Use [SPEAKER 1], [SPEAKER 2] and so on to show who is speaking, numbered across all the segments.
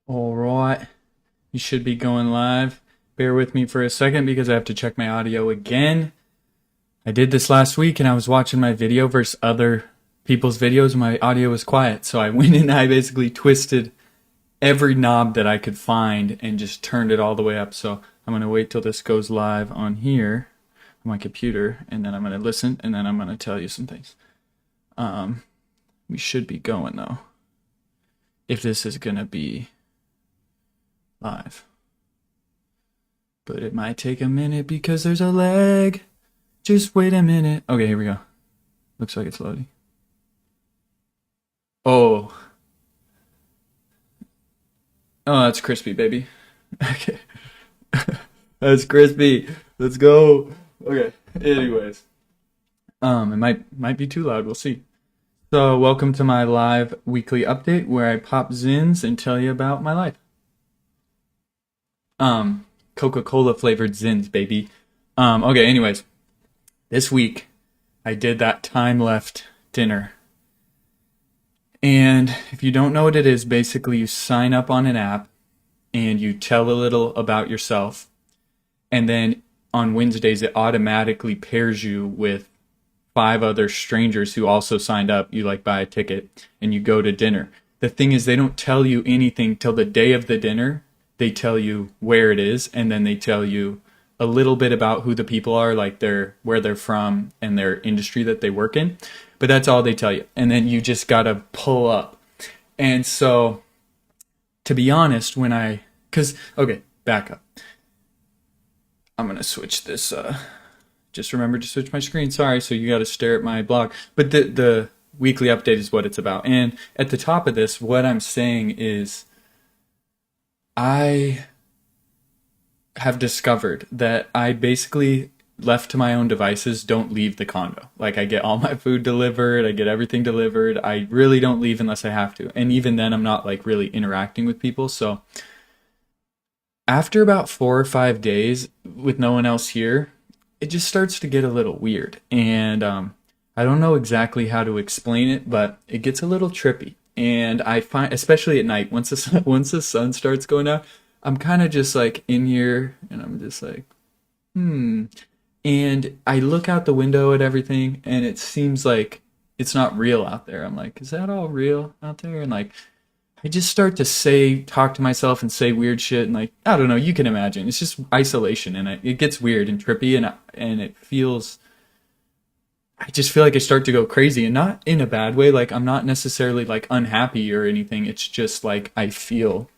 [SPEAKER 1] All right, you should be going live. Bear with me for a second because I have to check my audio again. I did this last week and I was watching my video versus other people's videos and my audio was quiet. So I went in and I basically twisted every knob that I could find and just turned it all the way up. So I'm going to wait till this goes live on here on my computer and then I'm going to listen and then I'm going to tell you some things. We should be going though. If this is going to be live. But it might take a minute because there's a lag. Just wait a minute. Okay, here we go. Looks like it's loading. Oh. Oh, that's crispy, baby. Okay. That's crispy. Let's go. Okay. Anyways. It might be too loud. We'll see. So, welcome to my live weekly update where I pop zins and tell you about my life. Coca-Cola flavored zins, baby. Okay, anyways. This week, I did that time left dinner. And if you don't know what it is, basically you sign up on an app and you tell a little about yourself. And then on Wednesdays, it automatically pairs you with 5 other strangers who also signed up. You like buy a ticket and you go to dinner. The thing is, they don't tell you anything till the day of the dinner. They tell you where it is, and then they tell you a little bit about who the people are, like where they're from and their industry that they work in. But that's all they tell you. And then you just gotta pull up. And so, to be honest, okay, back up. I'm gonna switch this. Just remember to switch my screen. Sorry, so you gotta stare at my blog. But the weekly update is what it's about. And at the top of this, what I'm saying is, I have discovered that I basically, left to my own devices, don't leave the condo. Like, I get all my food delivered, I get everything delivered. I really don't leave unless I have to. And even then, I'm not like really interacting with people. So after about 4 or 5 days with no one else here, it just starts to get a little weird. And I don't know exactly how to explain it, but it gets a little trippy. And I find, especially at night, once the sun starts going out, I'm kind of just like in here, and I'm just like, hmm. And I look out the window at everything, and it seems like it's not real out there. I'm like, is that all real out there? And like, I just start to talk to myself and say weird shit, and like, I don't know. You can imagine. It's just isolation, and it gets weird and trippy, and it feels. I just feel like I start to go crazy, and not in a bad way. Like, I'm not necessarily like unhappy or anything. It's just like I feel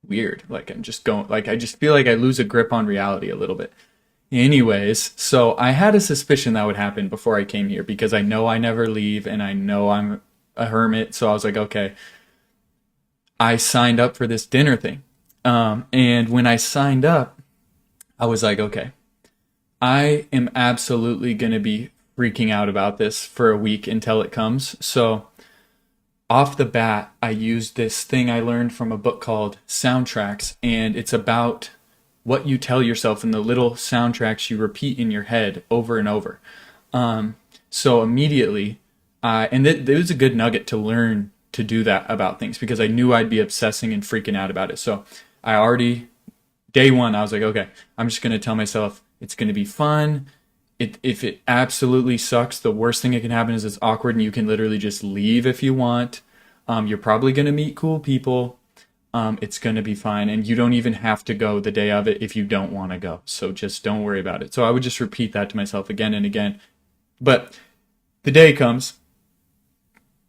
[SPEAKER 1] weird. Like I'm just going. Like I just feel like I lose a grip on reality a little bit. Anyways, so I had a suspicion that would happen before I came here because I know I never leave and I know I'm a hermit. So I was like, okay, I signed up for this dinner thing. And when I signed up, I was like, okay, I am absolutely going to be freaking out about this for a week until it comes. So off the bat, I used this thing I learned from a book called Soundtracks, and it's about what you tell yourself in the little soundtracks you repeat in your head over and over. So immediately, it was a good nugget to learn to do that about things because I knew I'd be obsessing and freaking out about it. So I already, day one, I was like, okay, I'm just going to tell myself it's going to be fun. If it absolutely sucks, the worst thing that can happen is it's awkward and you can literally just leave if you want. You're probably going to meet cool people. It's going to be fine. And you don't even have to go the day of it if you don't want to go. So just don't worry about it. So I would just repeat that to myself again and again. But the day comes,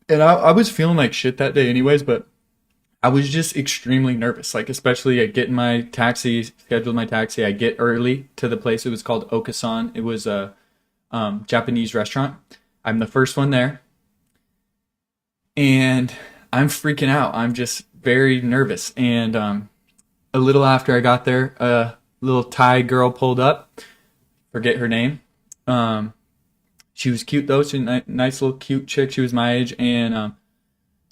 [SPEAKER 1] and I was feeling like shit that day anyways, but I was just extremely nervous. Like, especially I get in my taxi, scheduled my taxi. I get early to the place. It was called Okasan. It was a Japanese restaurant. I'm the first one there. And I'm freaking out. I'm just very nervous. And a little after I got there, a little Thai girl pulled up. Forget her name. She was cute though. She's a nice little cute chick. She was my age, and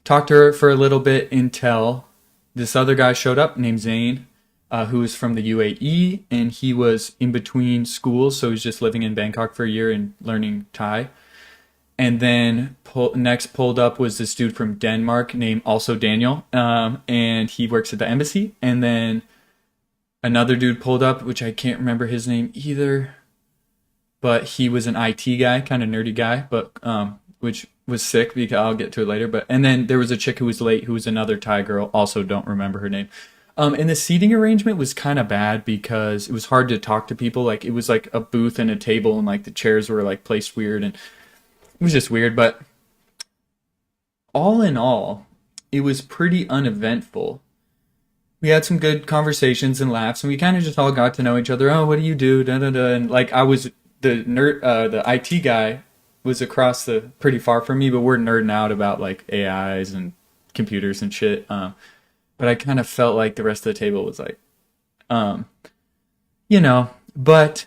[SPEAKER 1] talked to her for a little bit until this other guy showed up named Zane, who was from the UAE, and he was in between schools, so he's just living in Bangkok for a year and learning Thai. And then next pulled up was this dude from Denmark named also Daniel, and he works at the embassy. And then another dude pulled up, which I can't remember his name either, but he was an IT guy, kind of nerdy guy, but which was sick because I'll get to it later. But and then there was a chick who was late, who was another Thai girl, also don't remember her name. And the seating arrangement was kind of bad because it was hard to talk to people. Like it was like a booth and a table, and like the chairs were like placed weird, and it was just weird. But all in all, it was pretty uneventful. We had some good conversations and laughs, and we kind of just all got to know each other. Oh, what do you do? Da da da. And like I was the IT guy was across the pretty far from me, but we're nerding out about like AIs and computers and shit. But I kind of felt like the rest of the table was like, um, but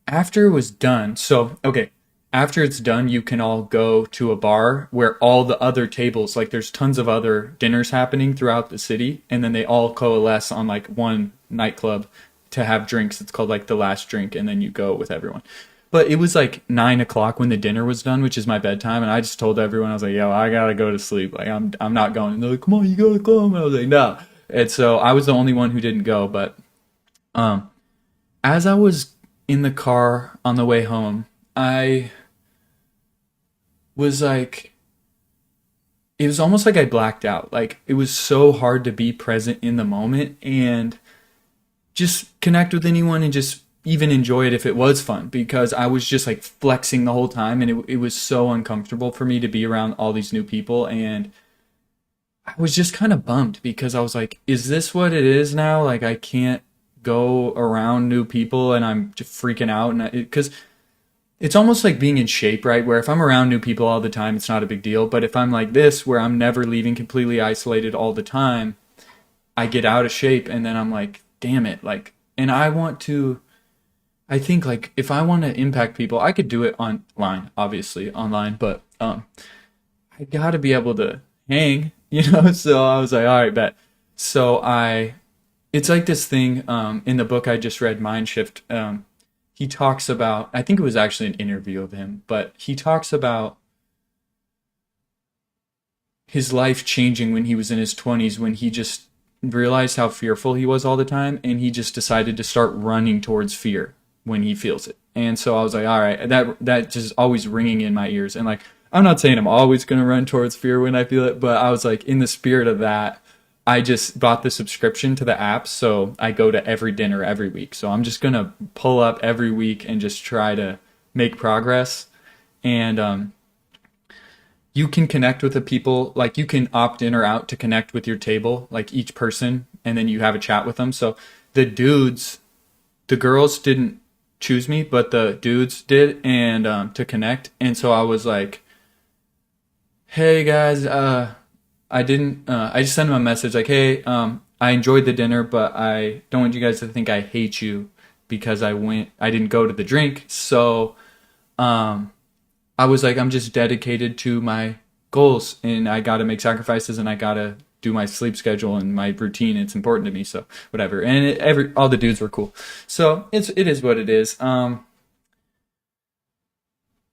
[SPEAKER 1] after it was done, so okay, after it's done, you can all go to a bar where all the other tables, like there's tons of other dinners happening throughout the city, and then they all coalesce on like one nightclub to have drinks. It's called like the last drink, and then you go with everyone. But it was like 9 o'clock when the dinner was done, which is my bedtime, and I just told everyone, I was like, "Yo, I gotta go to sleep. Like I'm not going." And they're like, "Come on, you gotta come." And I was like, "No." And so I was the only one who didn't go. But um, as I was in the car on the way home, I was like, it was almost like I blacked out. Like it was so hard to be present in the moment and just connect with anyone and just even enjoy it if it was fun, because I was just like flexing the whole time, and it was so uncomfortable for me to be around all these new people. And I was just kind of bummed because I was like, is this what it is now? Like I can't go around new people, and I'm just freaking out. And because it's almost like being in shape, right? Where if I'm around new people all the time, it's not a big deal. But if I'm like this, where I'm never leaving, completely isolated all the time, I get out of shape, and then I'm like, damn it. Like, and I think like if I want to impact people, I could do it online, obviously online, but I got to be able to hang, So I was like, all right, bet. So it's like this thing in the book I just read, Mind Shift. He talks about, I think it was actually an interview of him, but he talks about his life changing when he was in his 20s, when he just realized how fearful he was all the time, and he just decided to start running towards fear when he feels it. And so I was like, all right, that just always ringing in my ears. And like, I'm not saying I'm always going to run towards fear when I feel it, but I was like, in the spirit of that, I just bought the subscription to the app, so I go to every dinner every week. So I'm just going to pull up every week and just try to make progress. And you can connect with the people, like you can opt in or out to connect with your table, like each person, and then you have a chat with them. So the girls didn't choose me, but the dudes did, and to connect. And so I was like, hey guys, I just sent them a message like, hey, I enjoyed the dinner, but I don't want you guys to think I hate you because I didn't go to the drink. So I was like, I'm just dedicated to my goals, and I got to make sacrifices, and I got to do my sleep schedule and my routine. It's important to me. So whatever. And all the dudes were cool. So it is what it is. I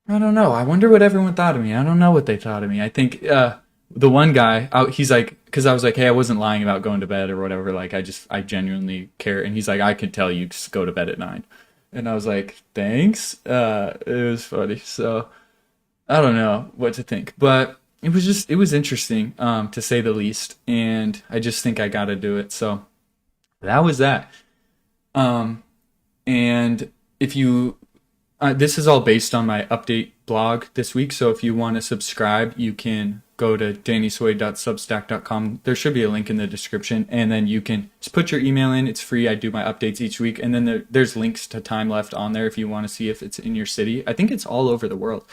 [SPEAKER 1] don't know. I wonder what everyone thought of me. I don't know what they thought of me. I think the one guy, he's like, because I was like, hey, I wasn't lying about going to bed or whatever. Like, I genuinely care. And he's like, I could tell you just go to bed at 9. And I was like, thanks. It was funny. So I don't know what to think, but it was interesting, to say the least. And I just think I got to do it. So that was that. And if you, this is all based on my update blog this week. So if you want to subscribe, you can go to dannysway.substack.com. There should be a link in the description, and then you can just put your email in. It's free. I do my updates each week, and then there's links to Time Left on there if you want to see if it's in your city. I think it's all over the world.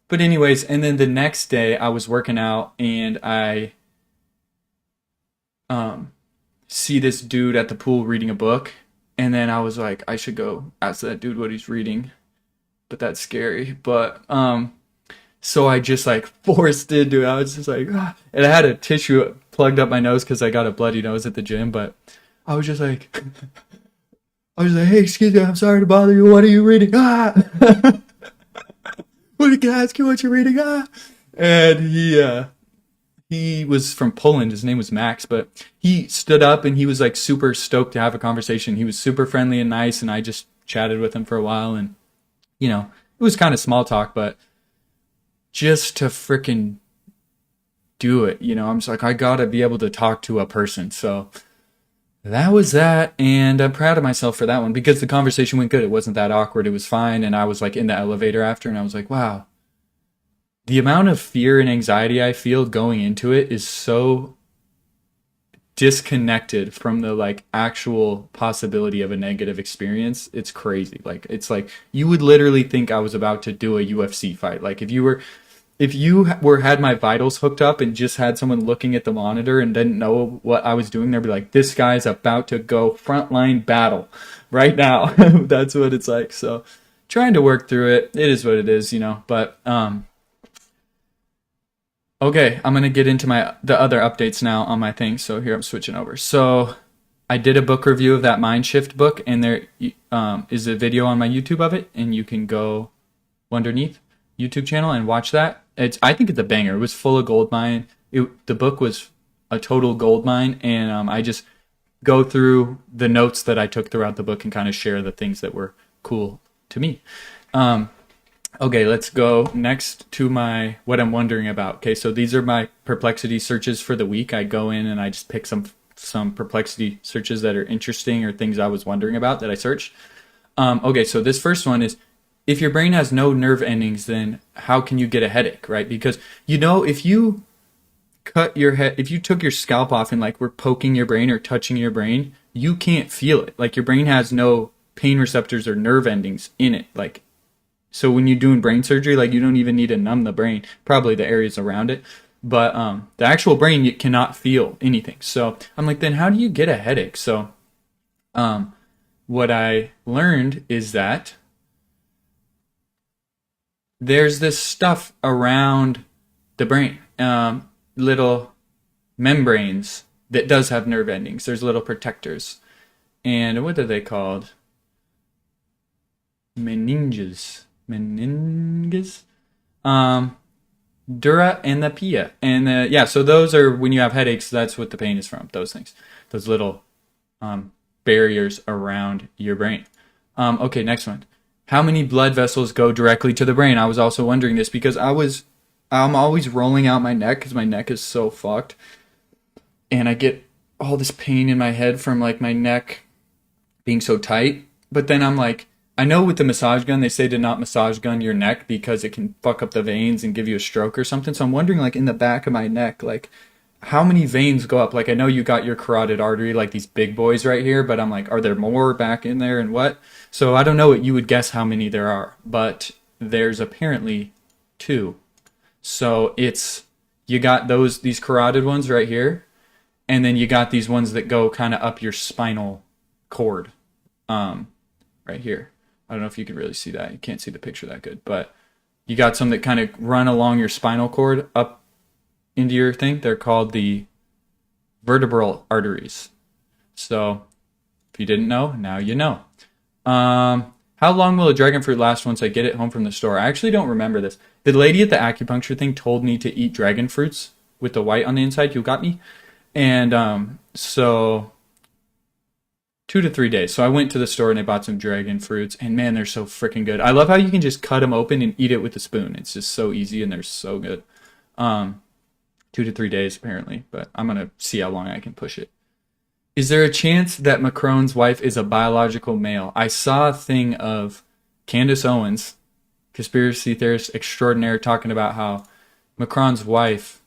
[SPEAKER 1] But anyways, and then the next day I was working out, and I see this dude at the pool reading a book, and then I was like, I should go ask that dude what he's reading, but that's scary. But so I just like forced into it. I was just like, ah. And I had a tissue plugged up my nose because I got a bloody nose at the gym. But I was just like, hey, excuse me, I'm sorry to bother you. What are you reading? Ah. What can I ask you what you're reading? And he was from Poland. His name was Max, but he stood up and he was like super stoked to have a conversation. He was super friendly and nice, and I just chatted with him for a while, and it was kind of small talk, but just to freaking do it, I'm just like, I gotta be able to talk to a person. So that was that, and I'm proud of myself for that one because the conversation went good. It wasn't that awkward. It was fine, and I was like in the elevator after, and I was like, wow, the amount of fear and anxiety I feel going into it is so disconnected from the like actual possibility of a negative experience. It's crazy. Like it's like you would literally think I was about to do a UFC fight. Like if you had my vitals hooked up and just had someone looking at the monitor and didn't know what I was doing, they'd be like, this guy's about to go frontline battle right now. That's what it's like. So trying to work through it. It is what it is, but okay, I'm gonna get into the other updates now on my thing. So here I'm switching over. So I did a book review of that Mind Shift book, and there is a video on my YouTube of it, and you can go underneath YouTube channel and watch that. I think it's a banger. It was full of gold mine. The book was a total gold mine, and I just go through the notes that I took throughout the book and kind of share the things that were cool to me. Okay, let's go next to what I'm wondering about. Okay, so these are my perplexity searches for the week. I go in and I just pick some perplexity searches that are interesting or things I was wondering about that I searched. Okay, so this first one is, if your brain has no nerve endings, then how can you get a headache, right? Because, if you if you took your scalp off and like were poking your brain or touching your brain, you can't feel it. Like your brain has no pain receptors or nerve endings in it. Like, so when you're doing brain surgery, like you don't even need to numb the brain, probably the areas around it. But the actual brain, you cannot feel anything. So I'm like, then how do you get a headache? So what I learned is that there's this stuff around the brain, little membranes that does have nerve endings. There's little protectors. And what are they called? Meninges. Dura and the pia. And so those are when you have headaches, that's what the pain is from, those things. Those little barriers around your brain. Okay, next one. How many blood vessels go directly to the brain? I was also wondering this because I'm always rolling out my neck because my neck is so fucked. And I get all this pain in my head from like my neck being so tight. But then I'm like, I know with the massage gun, they say to not massage gun your neck because it can fuck up the veins and give you a stroke or something. So I'm wondering, like, in the back of my neck, like, how many veins go up? Like, I know you got your carotid artery, like these big boys right here, but I'm like, are there more back in there and what? So I don't know what you would guess how many there are, but there's apparently 2. So you got these carotid ones right here, and then you got these ones that go kind of up your spinal cord, right here. I don't know if you can really see that. You can't see the picture that good, but you got some that kind of run along your spinal cord up into your thing. They're called the vertebral arteries. So if you didn't know, now you know. How long will a dragon fruit last once I get it home from the store? I actually don't remember this. The lady at the acupuncture thing told me to eat dragon fruits with the white on the inside. You got me? And so 2 to 3 days. So I went to the store and I bought some dragon fruits, and man, they're so freaking good. I love how you can just cut them open and eat it with a spoon. It's just so easy and they're so good. 2 to 3 days apparently, but I'm going to see how long I can push it. Is there a chance that Macron's wife is a biological male? I saw a thing of Candace Owens, conspiracy theorist extraordinaire, talking about how Macron's wife,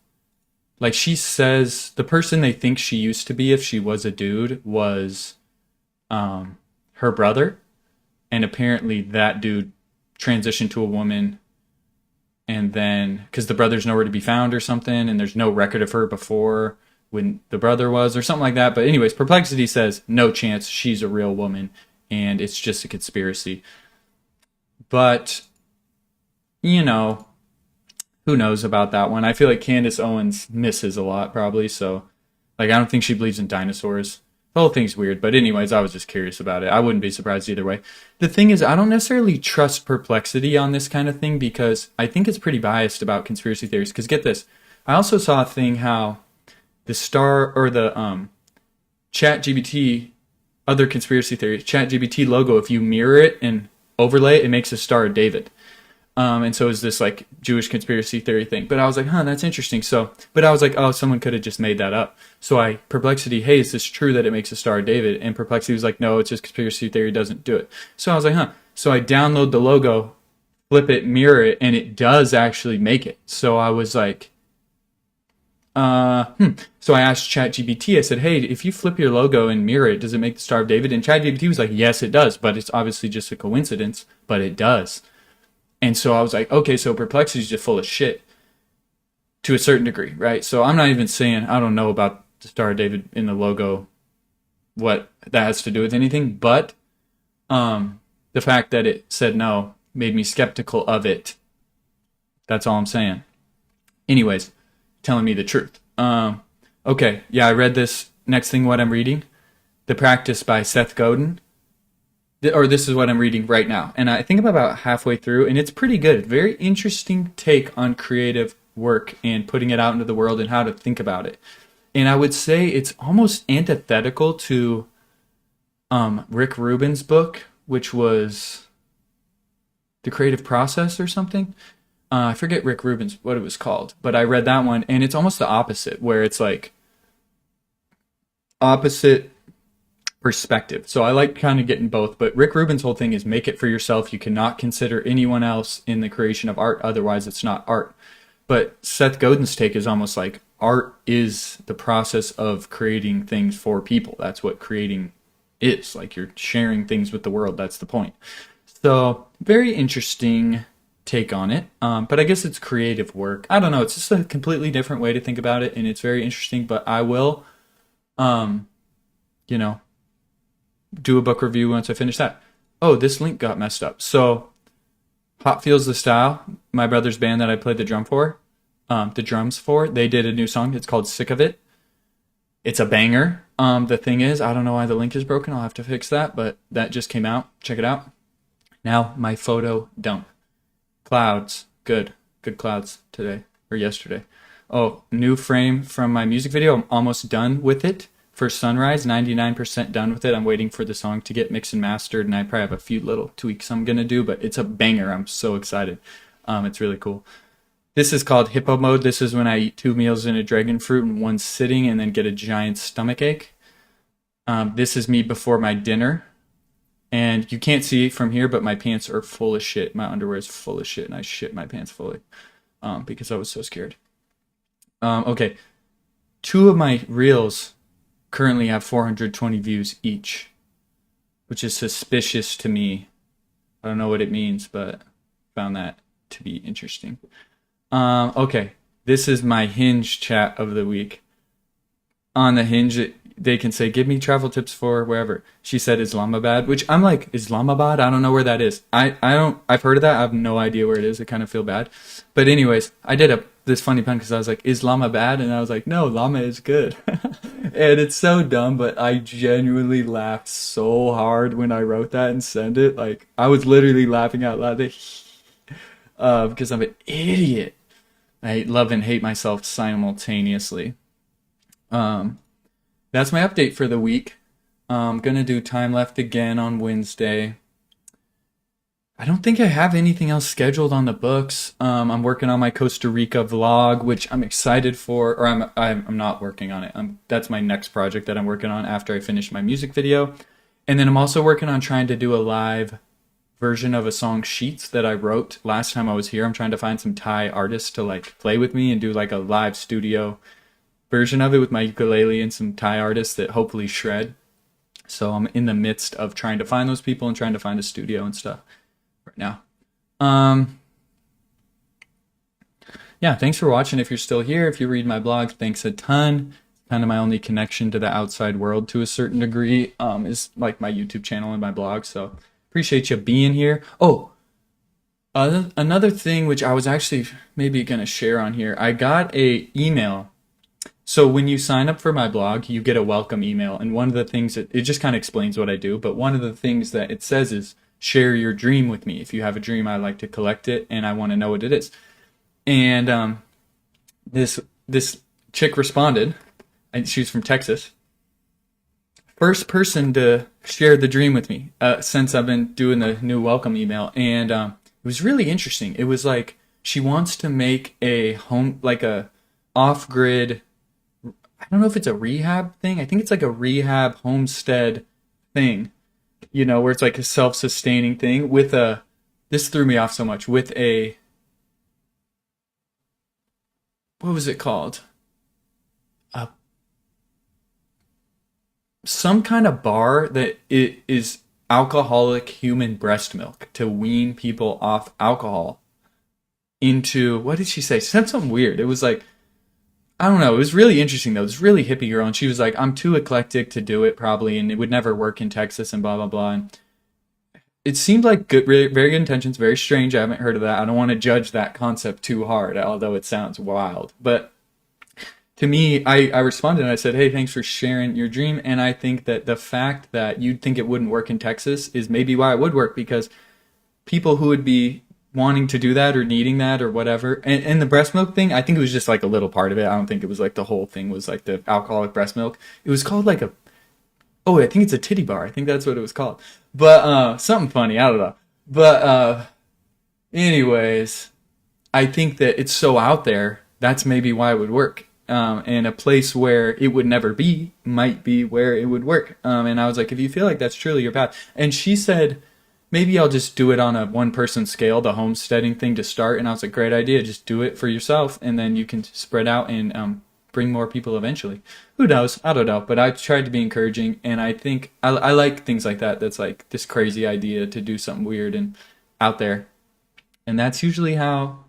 [SPEAKER 1] like she says, the person they think she used to be if she was a dude was her brother. And apparently that dude transitioned to a woman. And then, because the brother's nowhere to be found or something, and there's no record of her before when the brother was, or something like that. But anyways, Perplexity says, no chance, she's a real woman, and it's just a conspiracy. But, who knows about that one? I feel like Candace Owens misses a lot, probably, so, like, I don't think she believes in dinosaurs. The whole thing's weird. But anyways, I was just curious about it. I wouldn't be surprised either way. The thing is, I don't necessarily trust Perplexity on this kind of thing because I think it's pretty biased about conspiracy theories. Because get this, I also saw a thing how the star or the ChatGPT, other conspiracy theories, ChatGPT logo, if you mirror it and overlay it, it makes a Star of David. And so is this like Jewish conspiracy theory thing. But I was like, that's interesting. So, but I was like, oh, someone could have just made that up. So I, Perplexity, hey, is this true that it makes a Star of David? And Perplexity was like, no, it's just conspiracy theory doesn't do it. So I was like, So I download the logo, flip it, mirror it, and it does actually make it. So I was like, So I asked ChatGPT, I said, hey, if you flip your logo and mirror it, does it make the Star of David? And ChatGPT was like, yes, it does, but it's obviously just a coincidence, but it does. And so I was like, okay, so Perplexity is just full of shit to a certain degree, right? So I'm not even saying, I don't know about the Star of David in the logo, what that has to do with anything, but the fact that it said no made me skeptical of it. That's all I'm saying. Anyways, telling me the truth. Okay, yeah, I read this next thing, what I'm reading, The Practice by Seth Godin. Or this is what I'm reading right now. And I think I'm about halfway through, and it's pretty good. Very interesting take on creative work and putting it out into the world and how to think about it. And I would say it's almost antithetical to Rick Rubin's book, which was The Creative Process or something. I forget Rick Rubin's, what it was called, but I read that one, and it's almost the opposite, where it's like opposite perspective. So I like kind of getting both, but Rick Rubin's whole thing is make it for yourself. You cannot consider anyone else in the creation of art, otherwise it's not art. But Seth Godin's take is almost like art is the process of creating things for people. That's what creating is. Like you're sharing things with the world. That's the point. So very interesting take on it. But I guess it's creative work. I don't know. It's just a completely different way to think about it, and it's very interesting. But I will, do a book review once I finish that. Oh, this link got messed up. So Hot Feels the Style, my brother's band that I played the drums for, they did a new song. It's called Sick of It. It's a banger. The thing is, I don't know why the link is broken. I'll have to fix that, but that just came out. Check it out. Now my photo dump. Clouds. Good clouds today or yesterday. Oh, new frame from my music video. I'm almost done with it. For Sunrise, 99% done with it. I'm waiting for the song to get mixed and mastered, and I probably have a few little tweaks I'm going to do, but it's a banger. I'm so excited. It's really cool. This is called Hippo Mode. This is when I eat 2 meals in a dragon fruit in one sitting and then get a giant stomach ache. This is me before my dinner. And you can't see from here, but my pants are full of shit. My underwear is full of shit, and I shit my pants fully because I was so scared. Okay. 2 of my reels currently have 420 views each, which is suspicious to me. I don't know what it means, but found that to be interesting. Okay, this is my Hinge chat of the week. On the Hinge, they can say, give me travel tips for wherever. She said Islamabad, which I'm like, Islamabad? I don't know where that is. I've heard of that. I have no idea where it is. I kind of feel bad. But anyways, I did this funny pun because I was like, Islamabad? And I was like, no, llama is good. And it's so dumb, but I genuinely laughed so hard when I wrote that and sent it. Like, I was literally laughing out loud because I'm an idiot. I love and hate myself simultaneously. That's my update for the week. I'm going to do Time Left again on Wednesday. I don't think I have anything else scheduled on the books. I'm working on my Costa Rica vlog, which I'm excited for, or I'm not working on it. That's my next project that I'm working on after I finish my music video. And then I'm also working on trying to do a live version of a song Sheets that I wrote last time I was here. I'm trying to find some Thai artists to like play with me and do like a live studio version of it with my ukulele and some Thai artists that hopefully shred. So I'm in the midst of trying to find those people and trying to find a studio and stuff right now. Yeah, thanks for watching. If you're still here, if you read my blog, thanks a ton. Kind of my only connection to the outside world to a certain degree is like my YouTube channel and my blog. So appreciate you being here. Oh, another thing which I was actually maybe going to share on here. I got a email So when you sign up for my blog, you get a welcome email, and one of the things that it just kind of explains what I do, but one of the things that it says is share your dream with me. If you have a dream, I like to collect it, and I want to know what it is. And this chick responded, and she's from Texas. First person to share the dream with me since I've been doing the new welcome email, and it was really interesting. It was like she wants to make a home, like a off-grid. I don't know if it's a rehab thing. I think it's like a rehab homestead thing, where it's like a self-sustaining thing with a. This threw me off so much. With a. What was it called? Some kind of bar that it is alcoholic human breast milk to wean people off alcohol into, what did she say? She said something weird. It was like, I don't know. It was really interesting though. It was really hippie girl, and she was like, I'm too eclectic to do it probably, and it would never work in Texas and blah, blah, blah. And it seemed like good, very good intentions, very strange. I haven't heard of that. I don't want to judge that concept too hard, although it sounds wild. But to me, I responded and I said, hey, thanks for sharing your dream. And I think that the fact that you'd think it wouldn't work in Texas is maybe why it would work, because people who would be wanting to do that or needing that or whatever. And the breast milk thing, I think it was just like a little part of it. I don't think it was like the whole thing was like the alcoholic breast milk. It was called like I think it's a titty bar. I think that's what it was called. But something funny, I don't know. But anyways, I think that it's so out there, that's maybe why it would work. And a place where it would never be might be where it would work. And I was like, if you feel like that's truly your path. And she said, maybe I'll just do it on a one-person scale, the homesteading thing to start. And I was like, great idea. Just do it for yourself, and then you can spread out and bring more people eventually. Who knows? I don't know. But I tried to be encouraging, and I think I like things like that. That's like this crazy idea to do something weird and out there. And that's usually how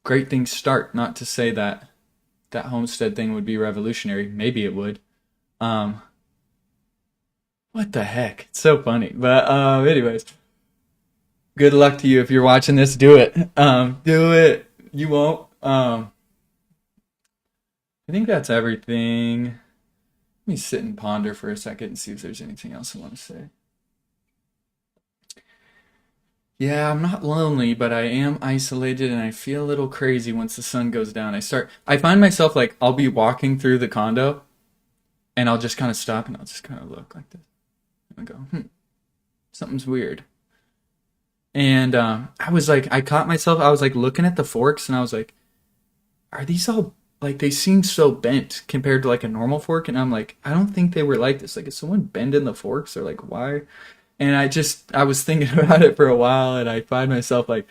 [SPEAKER 1] great things start. Not to say that homestead thing would be revolutionary. Maybe it would. What the heck? It's so funny. But anyways, good luck to you if you're watching this. Do it. Do it. You won't. I think that's everything. Let me sit and ponder for a second and see if there's anything else I want to say. Yeah, I'm not lonely, but I am isolated, and I feel a little crazy once the sun goes down. I find myself like, I'll be walking through the condo, and I'll just kind of stop, and I'll just kind of look like this. And I go, something's weird. And I caught myself, I was like looking at the forks, and I was like, are these all, like, they seem so bent compared to like a normal fork, and I'm like, I don't think they were like this. Like, is someone bending the forks, or like, why? And I was thinking about it for a while, and I find myself like,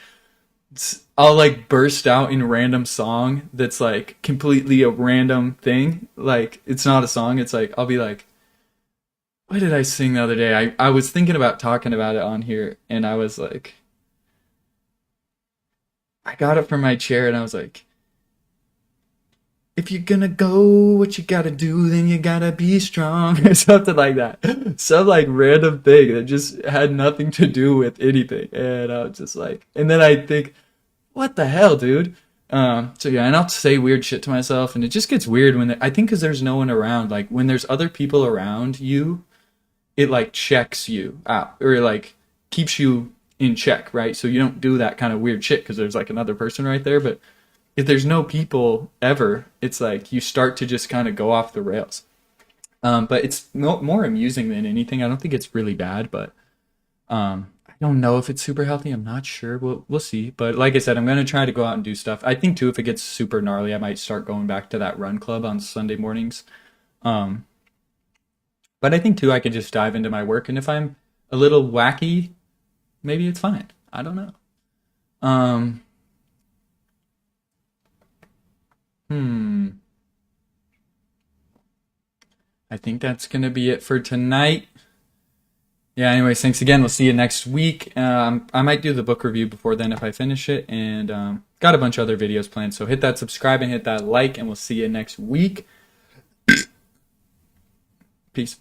[SPEAKER 1] I'll like burst out in random song that's like completely a random thing. Like, it's not a song. It's like, I'll be like, what did I sing the other day? I was thinking about talking about it on here, and I was like, I got up from my chair, and I was like, if you're gonna go, what you gotta do, then you gotta be strong, or something like that. Some like random thing that just had nothing to do with anything. And I was just like, and then I think, what the hell, dude? So yeah, and I'll say weird shit to myself, and it just gets weird I think because there's no one around. Like, when there's other people around you, it like checks you out, or like keeps you in check, right? So you don't do that kind of weird shit because there's like another person right there. But if there's no people ever, it's like you start to just kind of go off the rails. But it's more amusing than anything. I don't think it's really bad, but I don't know if it's super healthy. I'm not sure. We'll see. But like I said, I'm going to try to go out and do stuff. I think, too, if it gets super gnarly, I might start going back to that run club on Sunday mornings. But I think, too, I could just dive into my work. And if I'm a little wacky, maybe it's fine. I don't know. I think that's going to be it for tonight. Yeah, anyways, thanks again. We'll see you next week. I might do the book review before then if I finish it. And got a bunch of other videos planned. So hit that subscribe and hit that like, and we'll see you next week. Peace.